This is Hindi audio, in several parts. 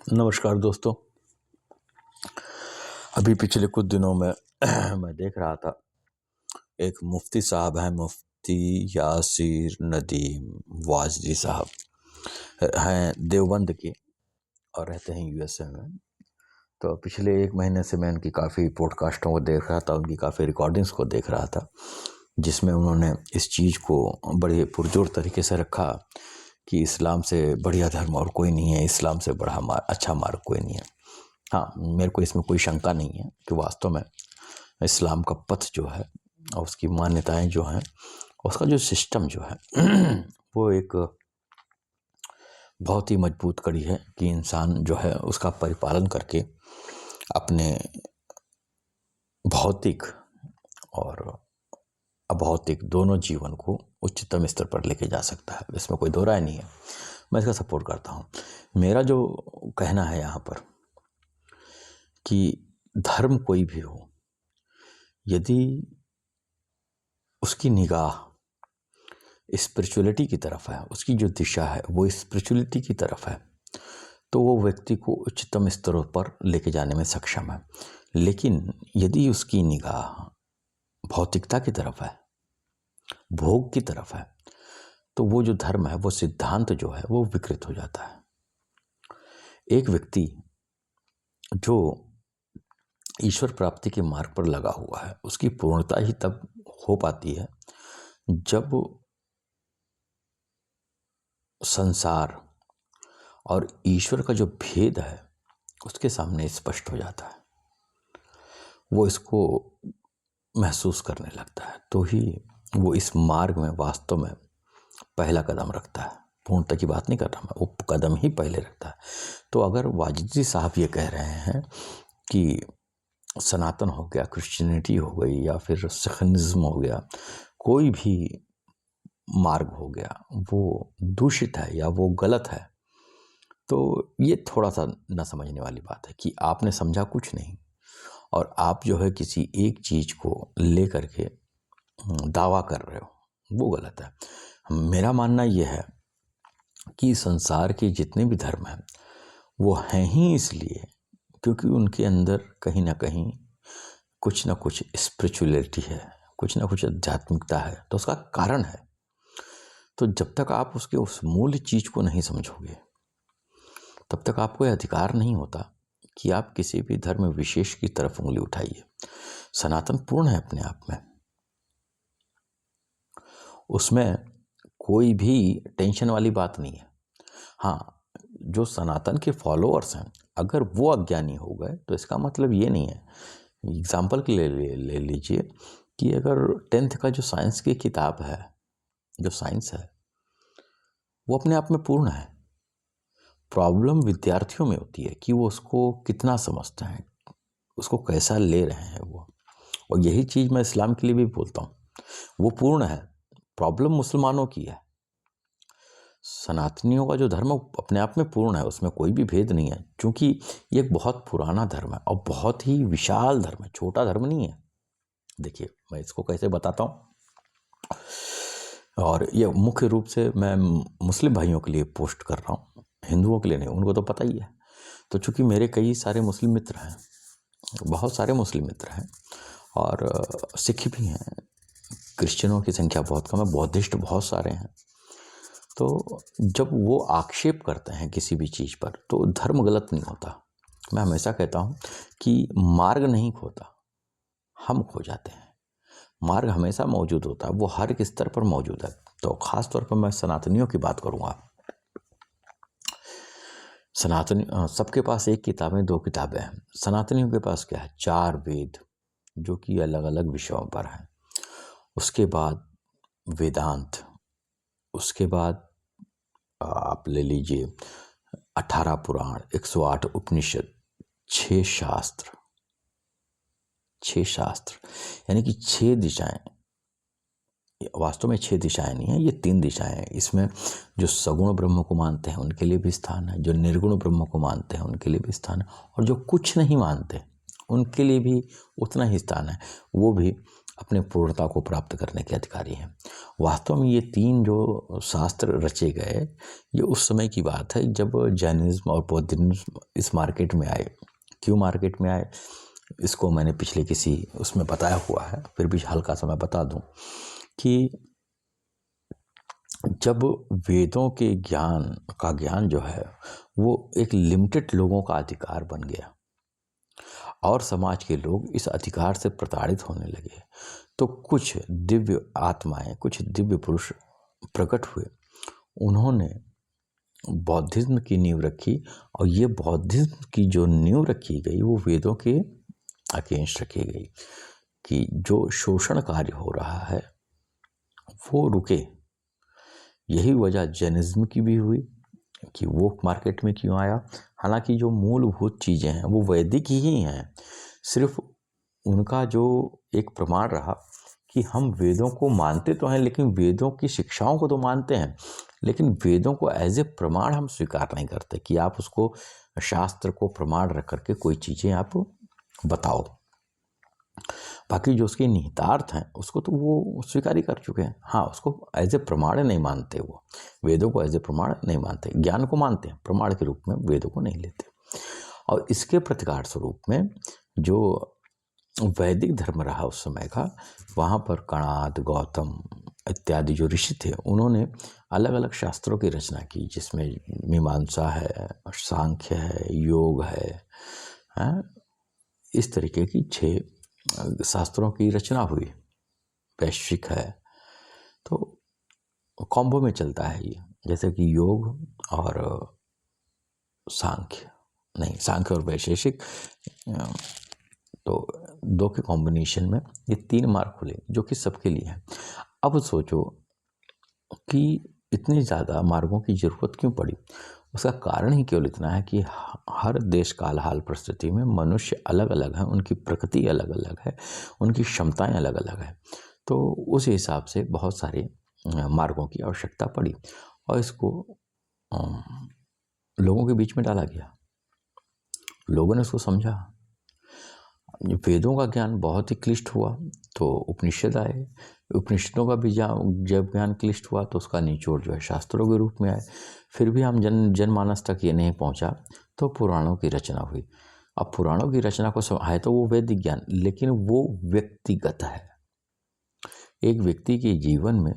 नमस्कार दोस्तों। अभी पिछले कुछ दिनों में मैं देख रहा था, एक मुफ्ती साहब हैं, मुफ्ती यासिर नदीम वाजदी साहब हैं देवबंद के और रहते हैं यूएसए में। तो पिछले एक महीने से मैं उनकी काफ़ी पॉडकास्टों को देख रहा था, उनकी काफ़ी रिकॉर्डिंग्स को देख रहा था, जिसमें उन्होंने इस चीज़ को बड़े पुरजोर तरीके से रखा कि इस्लाम से बढ़िया धर्म और कोई नहीं है, इस्लाम से बड़ा अच्छा मार्ग कोई नहीं है। हाँ, मेरे को इसमें कोई शंका नहीं है कि वास्तव में इस्लाम का पथ जो है और उसकी मान्यताएं जो हैं, उसका जो सिस्टम जो है वो एक बहुत ही मजबूत कड़ी है कि इंसान जो है उसका परिपालन करके अपने भौतिक और अभौतिक दोनों जीवन को उच्चतम स्तर पर लेके जा सकता है। इसमें कोई दो राय नहीं है, मैं इसका सपोर्ट करता हूँ। मेरा जो कहना है यहाँ पर कि धर्म कोई भी हो, यदि उसकी निगाह स्पिरिचुअलिटी की तरफ है, उसकी जो दिशा है वो स्पिरिचुअलिटी की तरफ है, तो वो व्यक्ति को उच्चतम स्तरों पर लेके जाने में सक्षम है। लेकिन यदि उसकी निगाह भौतिकता की तरफ है, भोग की तरफ है, तो वो जो धर्म है, वो सिद्धांत जो है वो विकृत हो जाता है। एक व्यक्ति जो ईश्वर प्राप्ति के मार्ग पर लगा हुआ है, उसकी पूर्णता ही तब हो पाती है जब संसार और ईश्वर का जो भेद है उसके सामने स्पष्ट हो जाता है। वो इसको महसूस करने लगता है, तो ही वो इस मार्ग में वास्तव में पहला कदम रखता है। पूर्णता की बात नहीं कर रहा मैं, वो कदम ही पहले रखता है। तो अगर वाजिदी साहब ये कह रहे हैं कि सनातन हो गया, क्रिश्चियनिटी हो गई, या फिर सिखनिज्म हो गया, कोई भी मार्ग हो गया, वो दूषित है या वो गलत है, तो ये थोड़ा सा न समझने वाली बात है कि आपने समझा कुछ नहीं और आप जो है किसी एक चीज़ को ले करके दावा कर रहे हो, वो गलत है। मेरा मानना ये है कि संसार के जितने भी धर्म हैं वो हैं ही इसलिए क्योंकि उनके अंदर कहीं ना कहीं कुछ ना कुछ स्पिरिचुअलिटी है, कुछ ना कुछ आध्यात्मिकता है, तो उसका कारण है। तो जब तक आप उसके उस मूल चीज़ को नहीं समझोगे, तब तक आपको यह अधिकार नहीं होता कि आप किसी भी धर्म विशेष की तरफ उंगली उठाइए। सनातन पूर्ण है अपने आप में, उसमें कोई भी टेंशन वाली बात नहीं है। हाँ, जो सनातन के फॉलोअर्स हैं, अगर वो अज्ञानी हो गए तो इसका मतलब ये नहीं है। एग्जाम्पल के लिए ले लीजिए कि अगर 10th का जो साइंस की किताब है, जो साइंस है, वो अपने आप में पूर्ण है। प्रॉब्लम विद्यार्थियों में होती है कि वो उसको कितना समझते हैं, उसको कैसा ले रहे हैं वो। और यही चीज़ मैं इस्लाम के लिए भी बोलता हूँ, वो पूर्ण है। प्रॉब्लम मुसलमानों की है। सनातनियों का जो धर्म अपने आप में पूर्ण है, उसमें कोई भी भेद नहीं है, क्योंकि ये एक बहुत पुराना धर्म है और बहुत ही विशाल धर्म है, छोटा धर्म नहीं है। देखिए मैं इसको कैसे बताता हूँ, और ये मुख्य रूप से मैं मुस्लिम भाइयों के लिए पोस्ट कर रहा हूँ, हिंदुओं के लिए नहीं, उनको तो पता ही है। तो चूँकि मेरे कई सारे मुस्लिम मित्र हैं, बहुत सारे मुस्लिम मित्र हैं, और सिख भी हैं, क्रिश्चियनों की संख्या बहुत कम है, बौद्धिस्ट बहुत सारे हैं। तो जब वो आक्षेप करते हैं किसी भी चीज़ पर, तो धर्म गलत नहीं होता। मैं हमेशा कहता हूँ कि मार्ग नहीं खोता, हम खो जाते हैं। मार्ग हमेशा मौजूद होता है, वो हर एक स्तर पर मौजूद है। तो ख़ास तौर पर मैं सनातनियों की बात करूँगा। सनातनी सबके पास एक किताबें, दो किताबें हैं। सनातनियों के पास क्या है? 4 वेद, जो कि अलग अलग विषयों पर हैं। उसके बाद वेदांत, उसके बाद आप ले लीजिए 18 पुराण, 108 उपनिषद, 6 शास्त्र, 6 शास्त्र, यानी कि 6 दिशाएं। वास्तव में 6 दिशाएं नहीं है, ये 3 दिशाएं हैं। इसमें जो सगुण ब्रह्म को मानते हैं उनके लिए भी स्थान है, जो निर्गुण ब्रह्म को मानते हैं उनके लिए भी स्थान है, और जो कुछ नहीं मानते उनके लिए भी उतना ही स्थान है। वो भी अपने पूर्णता को प्राप्त करने के अधिकारी हैं। वास्तव में ये 3 जो शास्त्र रचे गए, ये उस समय की बात है जब जैनिज्म और बौद्धिज्म इस मार्केट में आए। क्यों मार्केट में आए, इसको मैंने पिछले किसी उसमें बताया हुआ है, फिर भी हल्का सा मैं बता दूं कि जब वेदों के ज्ञान जो है वो एक लिमिटेड लोगों का अधिकार बन गया और समाज के लोग इस अधिकार से प्रताड़ित होने लगे, तो कुछ दिव्य आत्माएं, कुछ दिव्य पुरुष प्रकट हुए। उन्होंने बौद्धिज्म की नींव रखी और ये बौद्धिज्म की जो नींव रखी गई वो वेदों के अगेंस्ट रखी गई कि जो शोषण कार्य हो रहा है वो रुके। यही वजह जैनिज्म की भी हुई कि वो मार्केट में क्यों आया। हालांकि जो मूलभूत चीज़ें हैं वो वैदिक ही हैं, सिर्फ उनका जो एक प्रमाण रहा कि हम वेदों को मानते तो हैं, लेकिन वेदों की शिक्षाओं को तो मानते हैं, लेकिन वेदों को एज ए प्रमाण हम स्वीकार नहीं करते कि आप उसको शास्त्र को प्रमाण रख करके कोई चीज़ें आप बताओ। बाकी जो उसके निहितार्थ हैं उसको तो वो स्वीकार ही कर चुके हैं। हाँ, उसको एज ए प्रमाण नहीं मानते, वो वेदों को एज ए प्रमाण नहीं मानते, ज्ञान को मानते हैं, प्रमाण के रूप में वेदों को नहीं लेते। और इसके प्रतिकार स्वरूप में जो वैदिक धर्म रहा उस समय का, वहाँ पर कणाद, गौतम इत्यादि जो ऋषि थे उन्होंने अलग अलग शास्त्रों की रचना की, जिसमें मीमांसा है, सांख्य है, योग है, इस तरीके की 6 शास्त्रों की रचना हुई। वैश्विक है तो कॉम्बो में चलता है ये, जैसे कि योग और सांख्य और वैशेषिक, तो 2 के कॉम्बिनेशन में ये 3 मार्ग खुले जो कि सबके लिए है। अब सोचो कि इतनी ज़्यादा मार्गों की ज़रूरत क्यों पड़ी। उसका कारण ही केवल इतना है कि हर देश काल हाल परिस्थिति में मनुष्य अलग अलग है, उनकी प्रकृति अलग अलग है, उनकी क्षमताएं अलग अलग है। तो उस हिसाब से बहुत सारे मार्गों की आवश्यकता पड़ी और इसको लोगों के बीच में डाला गया। लोगों ने उसको समझा। वेदों का ज्ञान बहुत ही क्लिष्ट हुआ तो उपनिषद आए। उपनिषदों का भी जब ज्ञान क्लिष्ट हुआ तो उसका निचोड़ जो है शास्त्रों के रूप में आए। फिर भी हम जनमानस तक ये नहीं पहुंचा तो पुराणों की रचना हुई। अब पुराणों की रचना को है तो वो वैदिक ज्ञान, लेकिन वो व्यक्तिगत है। एक व्यक्ति के जीवन में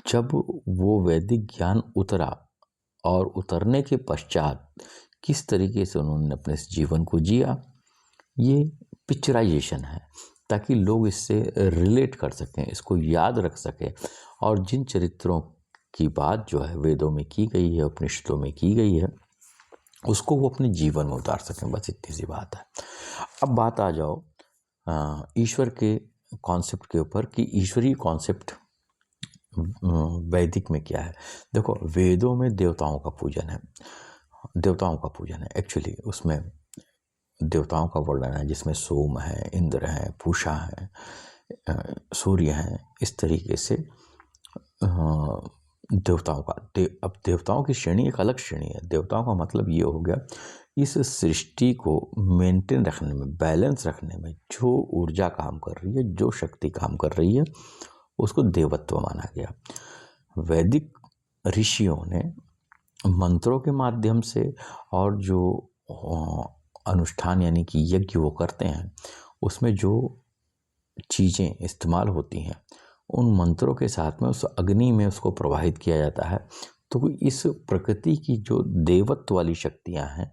जब वो वैदिक ज्ञान उतरा और उतरने के पश्चात किस तरीके से उन्होंने अपने जीवन को जिया, ये पिक्चराइजेशन है ताकि लोग इससे रिलेट कर सकें, इसको याद रख सकें और जिन चरित्रों की बात जो है वेदों में की गई है, उपनिषदों में की गई है, उसको वो अपने जीवन में उतार सकें। बस इतनी सी बात है। अब बात आ जाओ ईश्वर के कॉन्सेप्ट के ऊपर कि ईश्वरीय कॉन्सेप्ट वैदिक में क्या है। देखो, वेदों में देवताओं का पूजन है। एक्चुअली उसमें देवताओं का वर्णन है जिसमें सोम है, इंद्र है, पूषा है, सूर्य है। इस तरीके से देवताओं का अब देवताओं की श्रेणी एक अलग श्रेणी है। देवताओं का मतलब ये हो गया, इस सृष्टि को मेंटेन रखने में, बैलेंस रखने में जो ऊर्जा काम कर रही है, जो शक्ति काम कर रही है, उसको देवत्व माना गया। वैदिक ऋषियों ने मंत्रों के माध्यम से और जो अनुष्ठान यानी कि यज्ञ वो करते हैं, उसमें जो चीज़ें इस्तेमाल होती हैं उन मंत्रों के साथ में उस अग्नि में उसको प्रवाहित किया जाता है। तो इस प्रकृति की जो देवत्व वाली शक्तियां हैं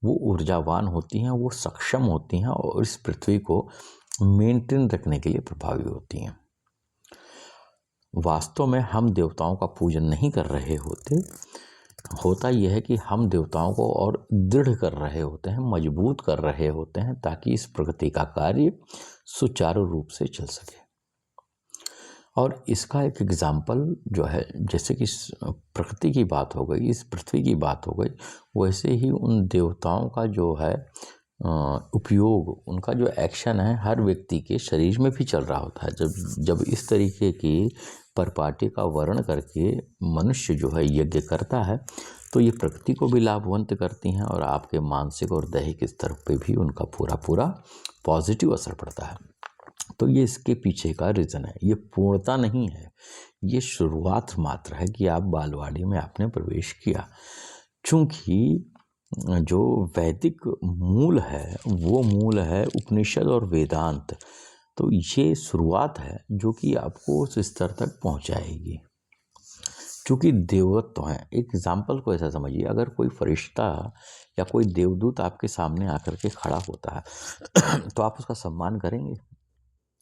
वो ऊर्जावान होती हैं, वो सक्षम होती हैं और इस पृथ्वी को मेंटेन रखने के लिए प्रभावी होती हैं। वास्तव में हम देवताओं का पूजन नहीं कर रहे होते, होता यह है कि हम देवताओं को और दृढ़ कर रहे होते हैं, मजबूत कर रहे होते हैं ताकि इस प्रकृति का कार्य सुचारू रूप से चल सके। और इसका एक एग्जाम्पल जो है, जैसे कि प्रकृति की बात हो गई, इस पृथ्वी की बात हो गई, वैसे ही उन देवताओं का जो है उपयोग, उनका जो एक्शन है हर व्यक्ति के शरीर में भी चल रहा होता है। जब इस तरीके की परिपाटी का वर्णन करके मनुष्य जो है यज्ञ करता है तो ये प्रकृति को भी लाभवंत करती हैं और आपके मानसिक और दैहिक स्तर पे भी उनका पूरा पॉजिटिव असर पड़ता है। तो ये इसके पीछे का रीज़न है। ये पूर्णता नहीं है, ये शुरुआत मात्र है कि आप बालवाड़ी में आपने प्रवेश किया। चूँकि जो वैदिक मूल है वो मूल है उपनिषद और वेदांत। तो ये शुरुआत है जो कि आपको उस स्तर तक पहुंचाएगी। चूँकि देवत्व हैं, एक एग्जाम्पल को ऐसा समझिए, अगर कोई फरिश्ता या कोई देवदूत आपके सामने आकर के खड़ा होता है तो आप उसका सम्मान करेंगे?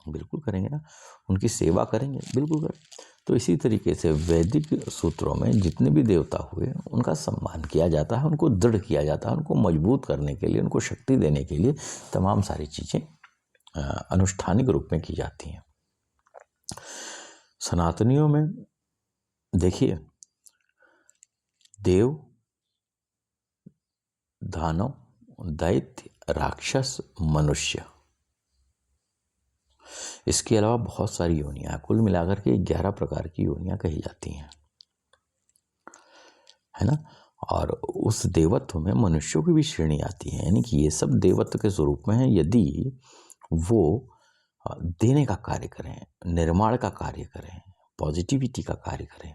बिल्कुल करेंगे ना। उनकी सेवा करेंगे? बिल्कुल करें। तो इसी तरीके से वैदिक सूत्रों में जितने भी देवता हुए उनका सम्मान किया जाता है, उनको दृढ़ किया जाता है, उनको मजबूत करने के लिए, उनको शक्ति देने के लिए तमाम सारी चीज़ें अनुष्ठानिक रूप में की जाती हैं। सनातनियों में देखिए, देव, दानव, दैत्य, राक्षस, मनुष्य, इसके अलावा बहुत सारी योनियां, कुल मिलाकर के 11 प्रकार की योनियां कही जाती हैं, है ना। और उस देवत्व में मनुष्यों की भी श्रेणी आती है, यानी कि ये सब देवत्व के स्वरूप में है यदि वो देने का कार्य करें, निर्माण का कार्य करें, पॉजिटिविटी का कार्य करें।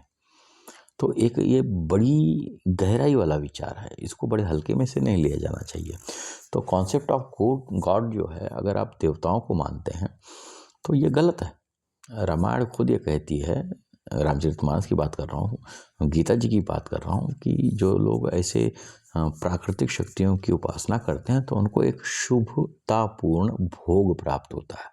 तो एक ये बड़ी गहराई वाला विचार है, इसको बड़े हल्के में से नहीं लिया जाना चाहिए। तो कॉन्सेप्ट ऑफ गॉड जो है, अगर आप देवताओं को मानते हैं तो ये गलत है। रामायण खुद ये कहती है, रामचरितमानस की बात कर रहा हूँ, गीता जी की बात कर रहा हूँ, कि जो लोग ऐसे प्राकृतिक शक्तियों की उपासना करते हैं तो उनको एक शुभतापूर्ण भोग प्राप्त होता है।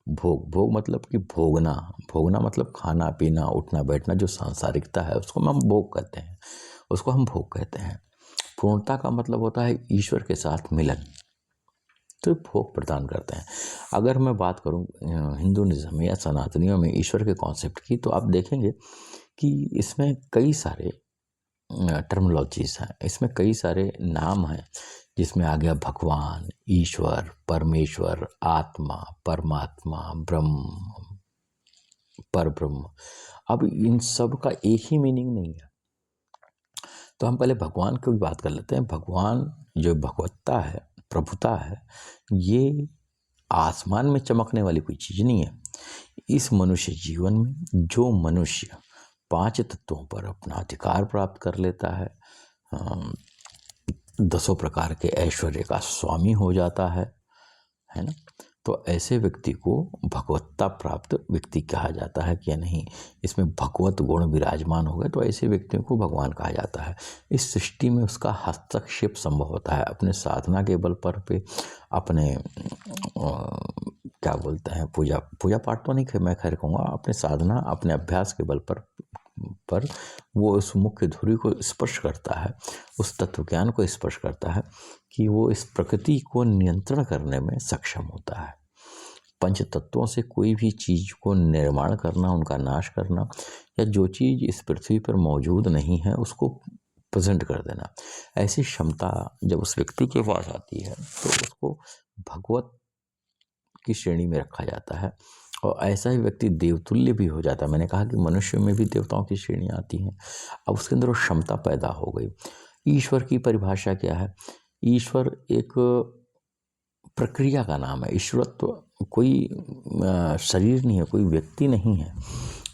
भोग मतलब कि भोगना मतलब खाना पीना उठना बैठना, जो सांसारिकता है उसको हम भोग कहते हैं, उसको हम भोग कहते हैं। पूर्णता का मतलब होता है ईश्वर के साथ मिलन, तो भोग प्रदान करते हैं। अगर मैं बात करूं हिंदुइज्म या सनातनियों में ईश्वर के कॉन्सेप्ट की, तो आप देखेंगे कि इसमें कई सारे टर्मिनोलॉजीज हैं, इसमें कई सारे नाम हैं, जिसमें आ गया भगवान, ईश्वर, परमेश्वर, आत्मा, परमात्मा, ब्रह्म, परब्रह्म। अब इन सब का एक ही मीनिंग नहीं है। तो हम पहले भगवान की बात कर लेते हैं। भगवान जो भगवत्ता है, प्रभुता है, ये आसमान में चमकने वाली कोई चीज़ नहीं है। इस मनुष्य जीवन में जो मनुष्य 5 तत्वों पर अपना अधिकार प्राप्त कर लेता है, 10 प्रकार के ऐश्वर्य का स्वामी हो जाता है ना, तो ऐसे व्यक्ति को भगवत्ता प्राप्त व्यक्ति कहा जाता है क्या नहीं। इसमें भगवत गुण विराजमान हो गए तो ऐसे व्यक्तियों को भगवान कहा जाता है। इस सृष्टि में उसका हस्तक्षेप संभव होता है अपने साधना के बल पर पे, अपने क्या बोलते हैं, पूजा पाठ तो नहीं मैं खैर कहूँगा, अपने साधना, अपने अभ्यास के बल पर वो उस मुख्य धुरी को स्पर्श करता है, उस तत्व ज्ञान को स्पर्श करता है कि वो इस प्रकृति को नियंत्रण करने में सक्षम होता है। पंच तत्वों से कोई भी चीज को निर्माण करना, उनका नाश करना, या जो चीज इस पृथ्वी पर मौजूद नहीं है उसको प्रेजेंट कर देना, ऐसी क्षमता जब उस व्यक्ति के पास आती है तो उसको भगवत की श्रेणी में रखा जाता है, और ऐसा ही व्यक्ति देवतुल्य भी हो जाता है। मैंने कहा कि मनुष्य में भी देवताओं की श्रेणी आती हैं। अब उसके अंदर वो क्षमता पैदा हो गई। ईश्वर की परिभाषा क्या है? ईश्वर एक प्रक्रिया का नाम है। ईश्वरत्व कोई शरीर नहीं है, कोई व्यक्ति नहीं है।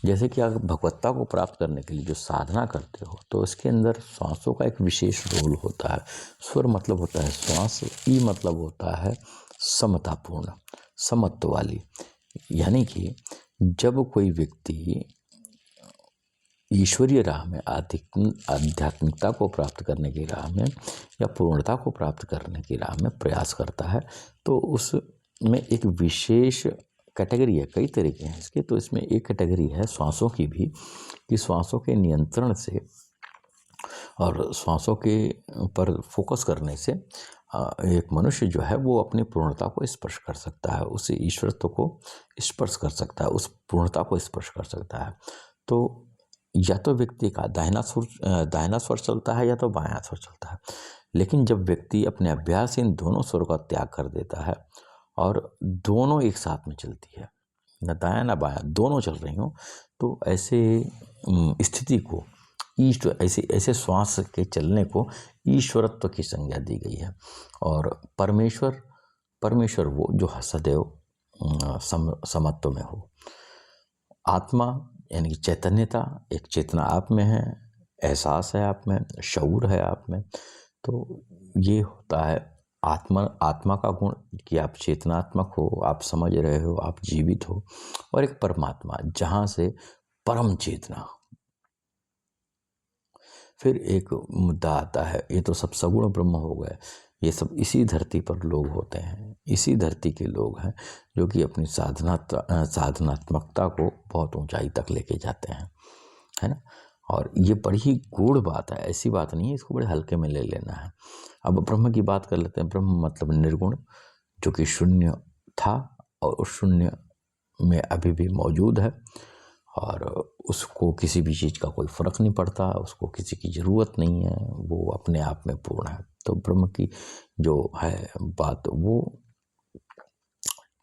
जैसे कि आप भगवत्ता को प्राप्त करने के लिए जो साधना करते हो तो इसके अंदर श्वासों का एक विशेष रोल होता है। स्वर मतलब होता है श्वास, ई मतलब होता है समतापूर्ण, समत्व वाली। यानी कि जब कोई व्यक्ति ईश्वरीय राह में, आध्यात्मिकता को प्राप्त करने की राह में या पूर्णता को प्राप्त करने की राह में प्रयास करता है, तो उसमें एक विशेष कैटेगरी है। कई तरीके हैं इसके, तो इसमें एक कैटेगरी है श्वासों की भी, कि श्वासों के नियंत्रण से और श्वासों के पर फोकस करने से एक मनुष्य जो है वो अपनी पूर्णता को स्पर्श कर सकता है, उस ईश्वरत्व को स्पर्श कर सकता है, उस पूर्णता को स्पर्श कर सकता है। तो या तो व्यक्ति का दाहिना स्वर चलता है या तो बायां स्वर चलता है। लेकिन जब व्यक्ति अपने अभ्यास इन दोनों स्वर का त्याग कर देता है और दोनों एक साथ में चलती है, न दायां न बायां, दोनों चल रही हों, तो ऐसे स्थिति को ऐसे श्वास के चलने को ईश्वरत्व की संज्ञा दी गई है। और परमेश्वर वो जो सदैव समत्व में हो। आत्मा यानी कि चैतन्यता, एक चेतना आप में है, एहसास है आप में, शऊर है आप में। तो ये होता है आत्मा का गुण कि आप चेतनात्मक हो, आप समझ रहे हो, आप जीवित हो। और एक परमात्मा जहाँ से परम चेतना। फिर एक मुद्दा आता है, ये तो सब सगुण ब्रह्म हो गए, ये सब इसी धरती पर लोग होते हैं, इसी धरती के लोग हैं जो कि अपनी साधनात्मकता को बहुत ऊंचाई तक लेके जाते हैं, है ना। और ये बड़ी ही गूढ़ बात है, ऐसी बात नहीं है, इसको बड़े हल्के में ले लेना है। अब ब्रह्म की बात कर लेते हैं। ब्रह्म मतलब निर्गुण, जो कि शून्य था और उस शून्य में अभी भी मौजूद है, और उसको किसी भी चीज़ का कोई फ़र्क नहीं पड़ता, उसको किसी की ज़रूरत नहीं है, वो अपने आप में पूर्ण है। तो ब्रह्म की जो है बात, वो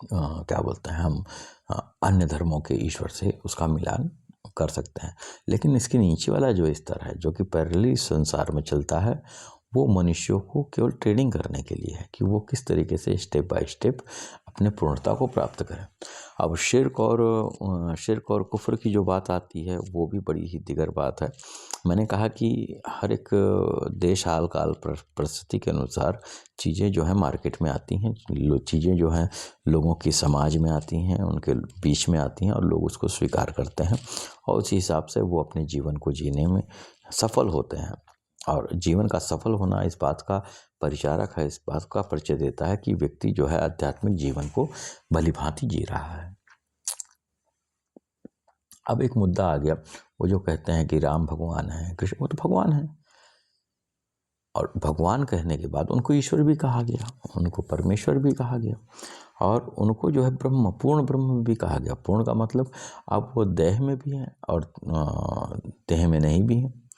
क्या बोलते हैं हम, अन्य धर्मों के ईश्वर से उसका मिलान कर सकते हैं। लेकिन इसके नीचे वाला जो स्तर है, जो कि पैरेलल संसार में चलता है, वो मनुष्यों को केवल ट्रेनिंग करने के लिए है कि वो किस तरीके से स्टेप बाय स्टेप अपने पूर्णता को प्राप्त करें। अब शिर्क और कुफ्र की जो बात आती है, वो भी बड़ी ही दिगर बात है। मैंने कहा कि हर एक देश हाल काल परिस्थिति के अनुसार चीज़ें जो हैं मार्केट में आती हैं, चीज़ें जो हैं लोगों की समाज में आती हैं, उनके बीच में आती हैं, और लोग उसको स्वीकार करते हैं, और उसी हिसाब से वो अपने जीवन को जीने में सफल होते हैं। और जीवन का सफल होना इस बात का परिचारक है, इस बात का परिचय देता है कि व्यक्ति जो है आध्यात्मिक जीवन को भलीभांति जी रहा है। अब एक मुद्दा आ गया, वो जो कहते हैं कि राम भगवान है, कृष्ण, वो तो भगवान है, और भगवान कहने के बाद उनको ईश्वर भी कहा गया, उनको परमेश्वर भी कहा गया, और उनको जो है ब्रह्म, पूर्ण ब्रह्म भी कहा गया। पूर्ण का मतलब अब वो देह में भी हैं और देह में नहीं भी हैं,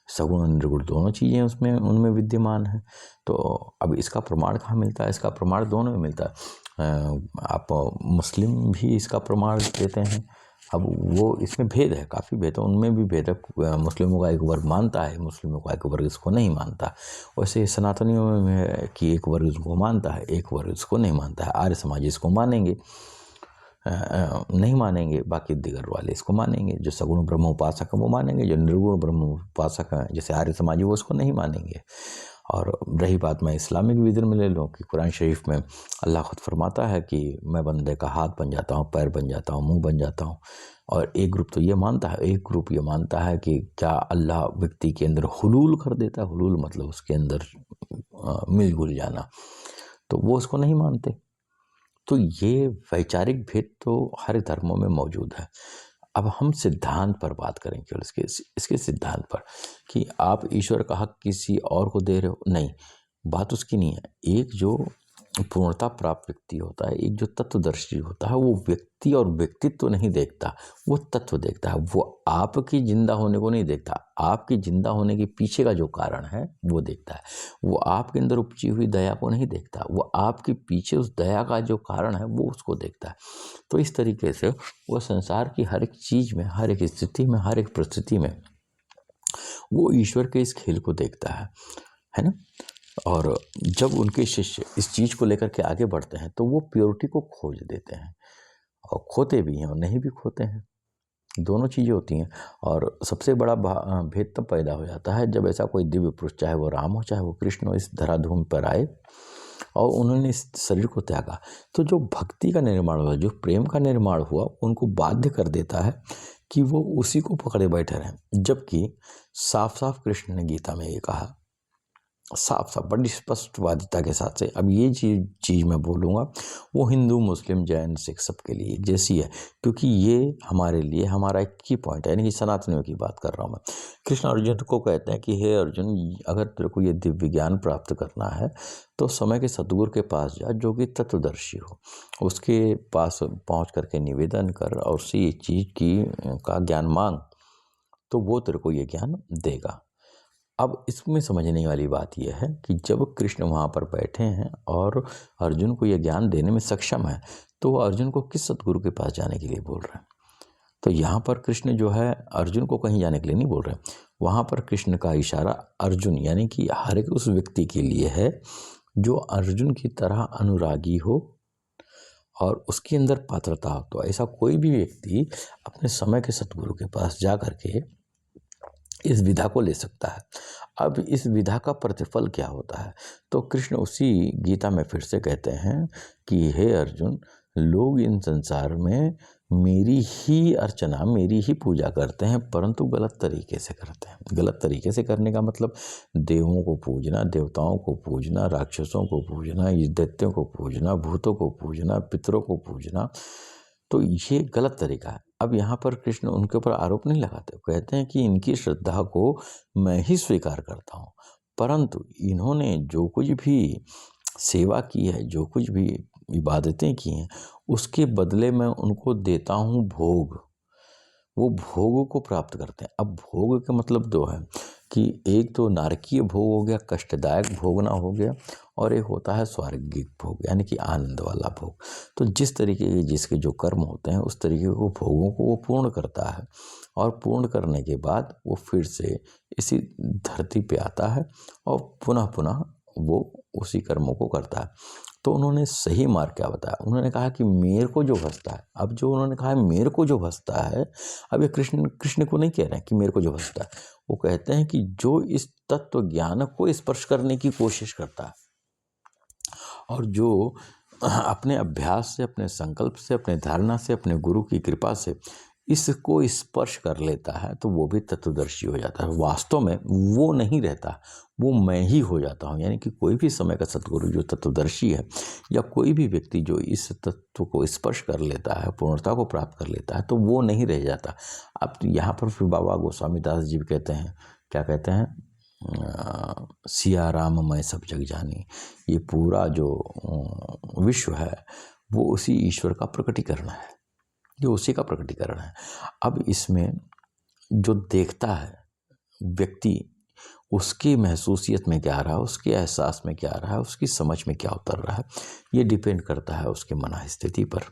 सगुण और निर्गुण दोनों चीज़ें उसमें उनमें विद्यमान है। तो अब इसका प्रमाण कहाँ मिलता है? इसका प्रमाण दोनों में मिलता है। आप मुस्लिम भी इसका प्रमाण देते हैं। अब वो इसमें भेद है, काफ़ी भेद है, उनमें भी भेद है। मुस्लिमों का एक वर्ग मानता है, मुस्लिमों का एक वर्ग इसको नहीं मानता। वैसे सनातनियों में है कि एक वर्ग इसको मानता है, एक वर्ग इसको नहीं मानता है। आर्य समाज इसको मानेंगे, नहीं मानेंगे, बाकी दिगर वाले इसको मानेंगे। जो सगुण ब्रह्म उपासक है वो मानेंगे, जो निर्गुण ब्रह्म उपासक है जैसे आर्य समाजी, वो उसको नहीं मानेंगे। और रही बात, मैं इस्लामिक विजन में ले लूँ कि कुरान शरीफ में अल्लाह खुद फरमाता है कि मैं बंदे का हाथ बन जाता हूँ, पैर बन जाता हूँ, मुंह बन जाता हूँ। और एक ग्रुप तो ये मानता है, एक ग्रुप ये मानता है कि क्या अल्लाह व्यक्ति के अंदर हुलूल कर देता है। हुलूल मतलब उसके अंदर मिल जुल जाना, तो वो उसको नहीं मानते। तो ये वैचारिक भेद तो हर धर्मों में मौजूद है। अब हम सिद्धांत पर बात करें, केवल इसके सिद्धांत पर, कि आप ईश्वर का हक किसी और को दे रहे हो, नहीं, बात उसकी नहीं है। एक जो पूर्णता प्राप्त व्यक्ति होता है, एक जो तत्वदर्शी होता है, वो व्यक्ति और व्यक्तित्व नहीं देखता, वो तत्व देखता है। वो आपकी जिंदा होने को नहीं देखता, आपकी जिंदा होने के पीछे का जो कारण है वो देखता है। वो आपके अंदर उपजी हुई दया को नहीं देखता, वो आपके पीछे उस दया का जो कारण है वो उसको देखता है। तो इस तरीके से वो संसार की हर एक चीज़ में, हर एक स्थिति में, हर एक परिस्थिति में वो ईश्वर के इस खेल को देखता है ना। और जब उनके शिष्य इस चीज़ को लेकर के आगे बढ़ते हैं तो वो प्योरिटी को खोज देते हैं, और खोते भी हैं और नहीं भी खोते हैं, दोनों चीज़ें होती हैं। और सबसे बड़ा भेद तब पैदा हो जाता है जब ऐसा कोई दिव्य पुरुष, चाहे वो राम हो चाहे वो कृष्ण हो, इस धराधूम पर आए और उन्होंने इस शरीर को त्यागा। तो जो भक्ति का निर्माण हुआ, जो प्रेम का निर्माण हुआ, उनको बाध्य कर देता है कि वो उसी को पकड़े बैठे रहें। जबकि साफ साफ कृष्ण ने गीता में ये कहा, साफ साफ बड़ी स्पष्टवादिता के साथ से। अब ये चीज़ मैं बोलूँगा वो हिंदू, मुस्लिम, जैन, सिख सबके लिए एक जैसी है, क्योंकि ये हमारे लिए हमारा एक की पॉइंट है, यानी कि सनातनियों की बात कर रहा हूँ मैं। कृष्ण अर्जुन को कहते हैं कि हे अर्जुन, अगर तेरे को ये दिव्य ज्ञान प्राप्त करना है तो समय के सद्गुरु के पास जा, जो कि तत्वदर्शी हो, उसके पास पहुँच करके निवेदन कर और उससे ये चीज़ का ज्ञान मांग, तो वो तेरे को ये ज्ञान देगा। अब इसमें समझने वाली बात यह है कि जब कृष्ण वहाँ पर बैठे हैं और अर्जुन को यह ज्ञान देने में सक्षम है, तो वो अर्जुन को किस सद्गुरु के पास जाने के लिए बोल रहे हैं? तो यहाँ पर कृष्ण जो है अर्जुन को कहीं जाने के लिए नहीं बोल रहे, वहाँ पर कृष्ण का इशारा अर्जुन यानी कि हर एक उस व्यक्ति के लिए है जो अर्जुन की तरह अनुरागी हो और उसके अंदर पात्रता हो, तो ऐसा कोई भी व्यक्ति अपने समय के सतगुरु के पास जा करके इस विधा को ले सकता है। अब इस विधा का प्रतिफल क्या होता है, तो कृष्ण उसी गीता में फिर से कहते हैं कि हे अर्जुन, लोग इन संसार में मेरी ही अर्चना, मेरी ही पूजा करते हैं, परंतु गलत तरीके से करते हैं। गलत तरीके से करने का मतलब देवों को पूजना, देवताओं को पूजना, राक्षसों को पूजना, दैत्यों को पूजना, भूतों को पूजना, पितरों को पूजना, तो ये गलत तरीका है। अब यहाँ पर कृष्ण उनके ऊपर आरोप नहीं लगाते, कहते हैं कि इनकी श्रद्धा को मैं ही स्वीकार करता हूँ, परंतु इन्होंने जो कुछ भी सेवा की है, जो कुछ भी इबादतें की हैं, उसके बदले में उनको देता हूँ भोग। वो भोग को प्राप्त करते हैं। अब भोग का मतलब दो है कि एक तो नारकीय भोग हो गया, कष्टदायक भोग ना हो गया, और एक होता है स्वर्गिक भोग, यानी कि आनंद वाला भोग। तो जिस तरीके के जिसके जो कर्म होते हैं उस तरीके को भोगों को वो पूर्ण करता है, और पूर्ण करने के बाद वो फिर से इसी धरती पे आता है और पुनः पुनः वो उसी कर्मों को करता है। तो उन्होंने सही मार्ग क्या बताया, उन्होंने कहा कि मेरे को जो भसता है, अब जो उन्होंने कहा है मेरे को जो भसता है, अब ये कृष्ण को नहीं कह रहे हैं कि मेरे को जो भसता है, वो कहते हैं कि जो इस तत्व ज्ञान को स्पर्श करने की कोशिश करता है और जो अपने अभ्यास से, अपने संकल्प से, अपने धारणा से, अपने गुरु की कृपा से इसको स्पर्श कर लेता है, तो वो भी तत्वदर्शी हो जाता है। वास्तव में वो नहीं रहता, वो मैं ही हो जाता हूँ। यानी कि कोई भी समय का सतगुरु जो तत्वदर्शी है, या कोई भी व्यक्ति जो इस तत्व को स्पर्श कर लेता है, पूर्णता को प्राप्त कर लेता है, तो वो नहीं रह जाता। अब यहाँ पर फिर बाबा गोस्वामी दास जी कहते हैं, क्या कहते हैं, सिया राम मैं सब जग जानी। ये पूरा जो विश्व है वो उसी ईश्वर का प्रकटीकरण है, जो उसी का प्रकटीकरण है। अब इसमें जो देखता है व्यक्ति, उसकी महसूसियत में क्या आ रहा है, उसके एहसास में क्या आ रहा है, उसकी समझ में क्या उतर रहा है, ये डिपेंड करता है उसके मन स्थिति पर।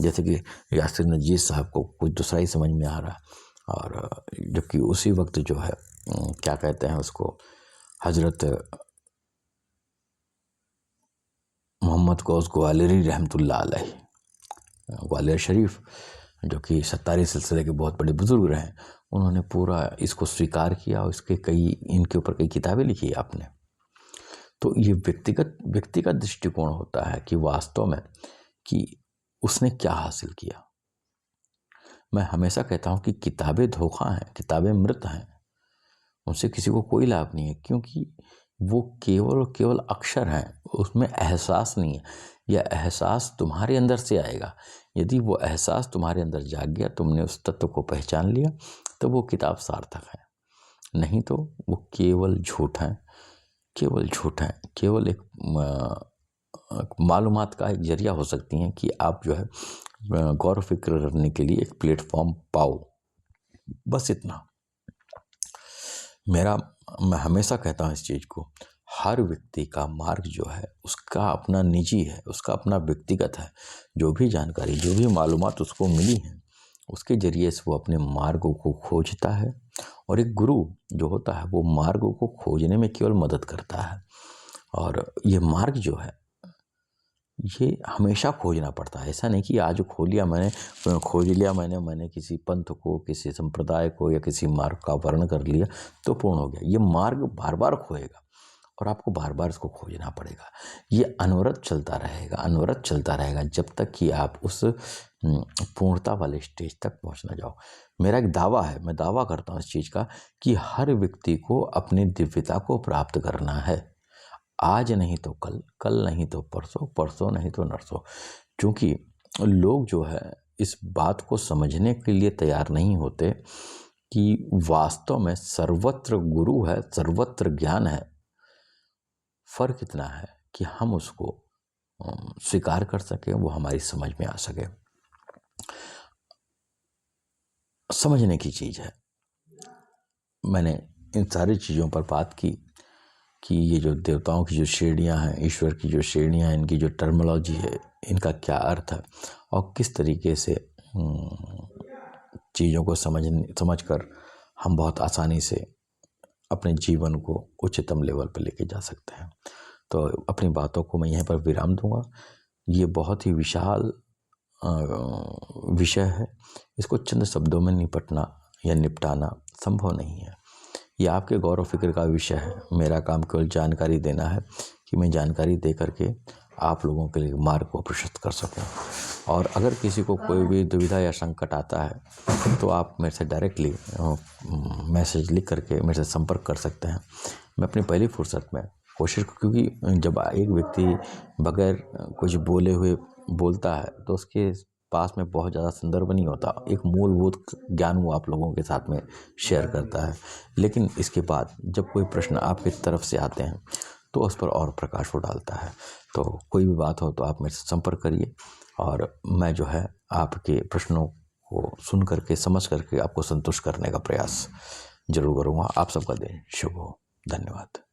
जैसे कि यासिर नजीर साहब को कुछ दूसरा ही समझ में आ रहा है, और जबकि उसी वक्त जो है क्या कहते हैं उसको, हजरत मोहम्मद गौस ग्वालियरी रहमतुल्लाह अलैह, ग्वालियर शरीफ, जो कि 47 सिलसिले के बहुत बड़े बुजुर्ग रहे, उन्होंने पूरा इसको स्वीकार किया और इसके इनके ऊपर कई किताबें लिखी आपने। तो ये व्यक्तिगत दृष्टिकोण होता है कि वास्तव में कि उसने क्या हासिल किया। मैं हमेशा कहता हूँ कि किताबें धोखा हैं, किताबें मृत हैं, उनसे किसी को कोई लाभ नहीं है, क्योंकि वो केवल और केवल अक्षर हैं, उसमें एहसास नहीं है। यह एहसास तुम्हारे अंदर से आएगा। यदि वो एहसास तुम्हारे अंदर जाग गया, तुमने उस तत्व को पहचान लिया, तो वो किताब सार्थक है। नहीं तो वो केवल झूठ है, केवल झूठ है, केवल एक मालूमात का एक जरिया हो सकती हैं कि आप जो है गौर फिक्र करने के लिए एक प्लेटफॉर्म पाओ, बस इतना। मैं हमेशा कहता हूँ इस चीज़ को, हर व्यक्ति का मार्ग जो है उसका अपना निजी है, उसका अपना व्यक्तिगत है। जो भी जानकारी, जो भी मालूमात उसको मिली है, उसके जरिए से वो अपने मार्गों को खोजता है, और एक गुरु जो होता है वो मार्गों को खोजने में केवल मदद करता है। और ये मार्ग जो है ये हमेशा खोजना पड़ता है। ऐसा नहीं कि आज खोज लिया मैंने किसी पंथ को, किसी संप्रदाय को या किसी मार्ग का वर्ण कर लिया तो पूर्ण हो गया। ये मार्ग बार बार खोएगा और आपको बार बार इसको खोजना पड़ेगा। ये अनवरत चलता रहेगा जब तक कि आप उस पूर्णता वाले स्टेज तक पहुंच ना जाओ। मेरा एक दावा है, मैं दावा करता हूँ इस चीज़ का कि हर व्यक्ति को अपनी दिव्यता को प्राप्त करना है। आज नहीं तो कल, कल नहीं तो परसों, परसों नहीं तो नरसों। क्योंकि लोग जो है इस बात को समझने के लिए तैयार नहीं होते कि वास्तव में सर्वत्र गुरु है, सर्वत्र ज्ञान है। फर्क इतना है कि हम उसको स्वीकार कर सके, वो हमारी समझ में आ सके। समझने की चीज़ है। मैंने इन सारी चीज़ों पर बात की कि ये जो देवताओं की जो श्रेणियाँ हैं, ईश्वर की जो श्रेणियाँ हैं, इनकी जो टर्मिनोलॉजी है, इनका क्या अर्थ है, और किस तरीके से चीज़ों को समझकर हम बहुत आसानी से अपने जीवन को उच्चतम लेवल पर लेके जा सकते हैं। तो अपनी बातों को मैं यहीं पर विराम दूंगा। ये बहुत ही विशाल विषय है। इसको चंद शब्दों में निपटाना संभव नहीं है। ये आपके गौर व फिक्र का विषय है। मेरा काम केवल जानकारी देना है कि मैं जानकारी दे करके आप लोगों के लिए मार्ग को प्रशस्त कर सकूं। और अगर किसी को कोई भी दुविधा या संकट आता है तो आप मेरे से डायरेक्टली मैसेज लिख करके मेरे से संपर्क कर सकते हैं। मैं अपनी पहली फुर्सत में कोशिश, क्योंकि जब एक व्यक्ति बगैर कुछ बोले हुए बोलता है तो उसके पास में बहुत ज़्यादा संदर्भ नहीं होता। एक मूलभूत ज्ञान वो आप लोगों के साथ में शेयर करता है, लेकिन इसके बाद जब कोई प्रश्न आपकी तरफ से आते हैं तो उस पर और प्रकाश वो डालता है। तो कोई भी बात हो तो आप मेरे से संपर्क करिए और मैं जो है आपके प्रश्नों को सुन करके, समझ करके आपको संतुष्ट करने का प्रयास जरूर करूँगा। आप सबका दिन शुभ हो। धन्यवाद।